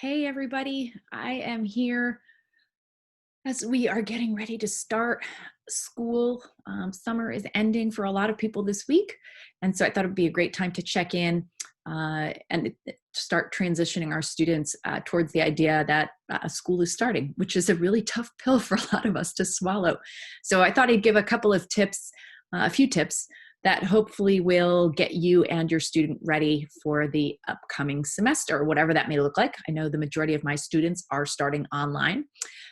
Hey, everybody. I am here as we are getting ready to start school. Summer is ending for a lot of people this week. And so I thought it'd be a great time to check in and start transitioning our students towards the idea that school is starting, which is a really tough pill for a lot of us to swallow. So I thought I'd give a couple of tips, a few tips that hopefully will get you and your student ready for the upcoming semester, whatever that may look like. I know the majority of my students are starting online.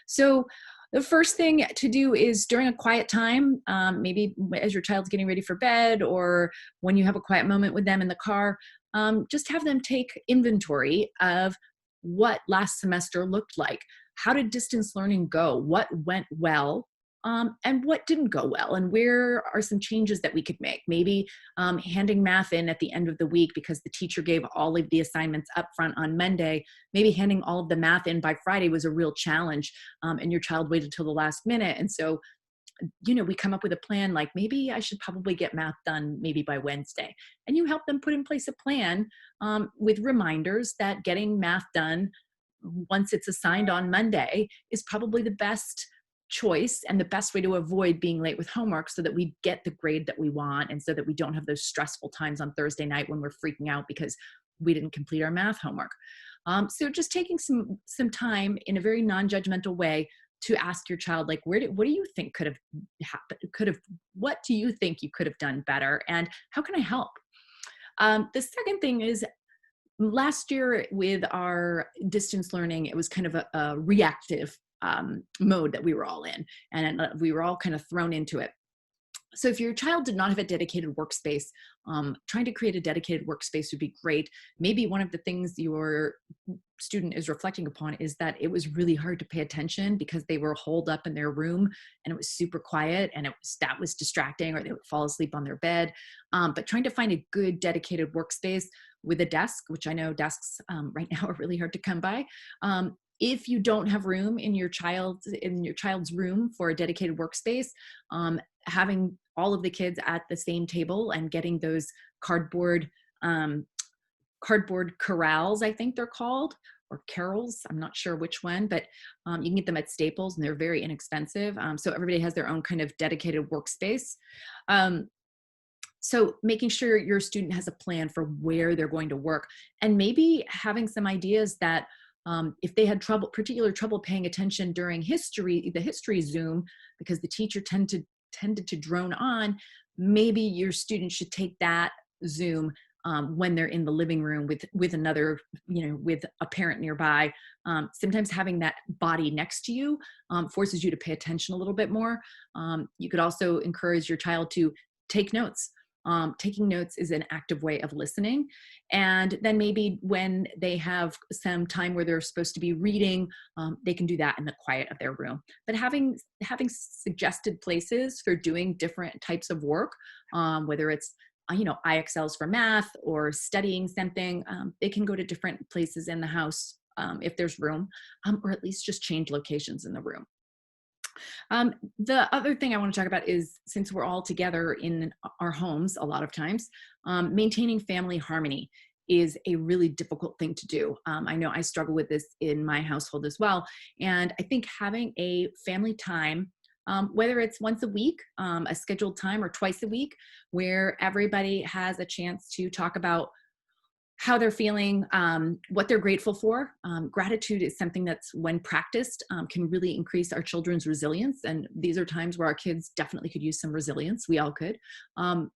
So the first thing to do is during a quiet time, maybe as your child's getting ready for bed or when you have a quiet moment with them in the car, just have them take inventory of what last semester looked like. How did distance learning go? What went well? And what didn't go well, and where are some changes that we could make? Maybe handing math in at the end of the week because the teacher gave all of the assignments up front on Monday. Maybe handing all of the math in by Friday was a real challenge, and your child waited till the last minute. And so, we come up with a plan like maybe I should probably get math done maybe by Wednesday. And you help them put in place a plan with reminders that getting math done once it's assigned on Monday is probably the best choice and the best way to avoid being late with homework so that we get the grade that we want and so that we don't have those stressful times on Thursday night when we're freaking out because we didn't complete our math homework. So just taking some time in a very non-judgmental way to ask your child, like, what do you think could have happened? What do you think you could have done better? And how can I help? The second thing is last year with our distance learning, it was kind of a reactive mode that we were all in, and we were all kind of thrown into it. So if your child did not have a dedicated workspace, trying to create a dedicated workspace would be great. Maybe one of the things your student is reflecting upon is that it was really hard to pay attention because they were holed up in their room and it was super quiet and that was distracting, or they would fall asleep on their bed. But trying to find a good dedicated workspace with a desk, which I know desks right now are really hard to come by. If you don't have room in your child's room for a dedicated workspace, having all of the kids at the same table and getting those cardboard corrals, I think they're called, or carols. I'm not sure which one, but you can get them at Staples and they're very inexpensive. So everybody has their own kind of dedicated workspace. So making sure your student has a plan for where they're going to work, and maybe having some ideas that if they had particular trouble paying attention during the history Zoom, because the teacher tended to drone on, maybe your student should take that Zoom when they're in the living room with another, with a parent nearby. Sometimes having that body next to you forces you to pay attention a little bit more. You could also encourage your child to take notes. Taking notes is an active way of listening. And then maybe when they have some time where they're supposed to be reading, they can do that in the quiet of their room. But having suggested places for doing different types of work, whether it's IXLs for math or studying something, they can go to different places in the house if there's room, or at least just change locations in the room. The other thing I want to talk about is, since we're all together in our homes a lot of times, maintaining family harmony is a really difficult thing to do. I know I struggle with this in my household as well. And I think having a family time, whether it's once a week, a scheduled time, or twice a week, where everybody has a chance to talk about how they're feeling, what they're grateful for. Gratitude is something that's, when practiced, can really increase our children's resilience. And these are times where our kids definitely could use some resilience. We all could.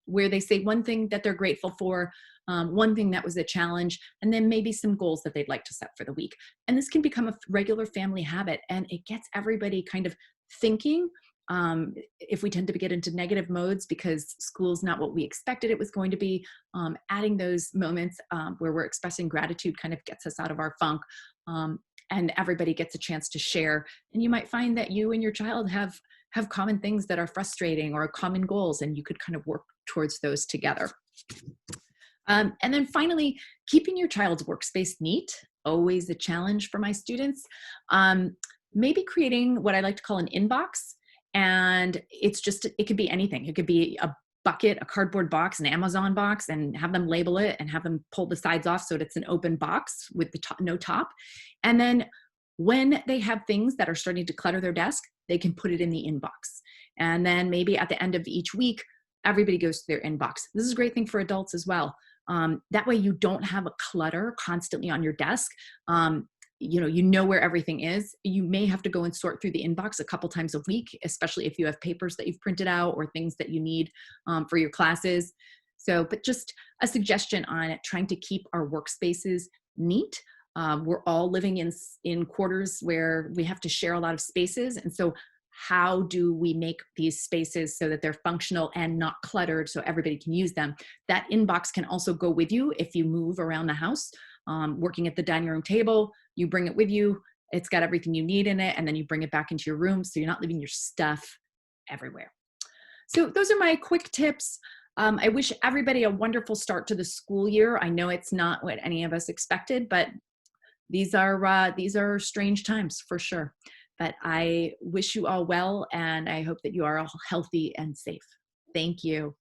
Where they say one thing that they're grateful for, one thing that was a challenge, and then maybe some goals that they'd like to set for the week. And this can become a regular family habit, and it gets everybody kind of thinking. If we tend to get into negative modes because school's not what we expected it was going to be, adding those moments where we're expressing gratitude kind of gets us out of our funk, and everybody gets a chance to share. And you might find that you and your child have common things that are frustrating, or common goals, and you could kind of work towards those together. And then finally, keeping your child's workspace neat, always a challenge for my students. Maybe creating what I like to call an inbox. And it could be anything. It could be bucket, a cardboard box, an Amazon box, and have them label it and have them pull the sides off so that it's an open box with the top, no top. And then when they have things that are starting to clutter their desk, they can put it in the inbox. And then maybe at the end of each week, everybody goes to their inbox. This is a great thing for adults as well. That way you don't have a clutter constantly on your desk. You know where everything is. You may have to go and sort through the inbox a couple times a week, especially if you have papers that you've printed out or things that you need for your classes. So, but just a suggestion on trying to keep our workspaces neat. We're all living in quarters where we have to share a lot of spaces. And so how do we make these spaces so that they're functional and not cluttered so everybody can use them? That inbox can also go with you if you move around the house. Working at the dining room table, you bring it with you. It's got everything you need in it, and then you bring it back into your room so you're not leaving your stuff everywhere. So those are my quick tips. I wish everybody a wonderful start to the school year. I know it's not what any of us expected, but these are strange times for sure. But I wish you all well, and I hope that you are all healthy and safe. Thank you.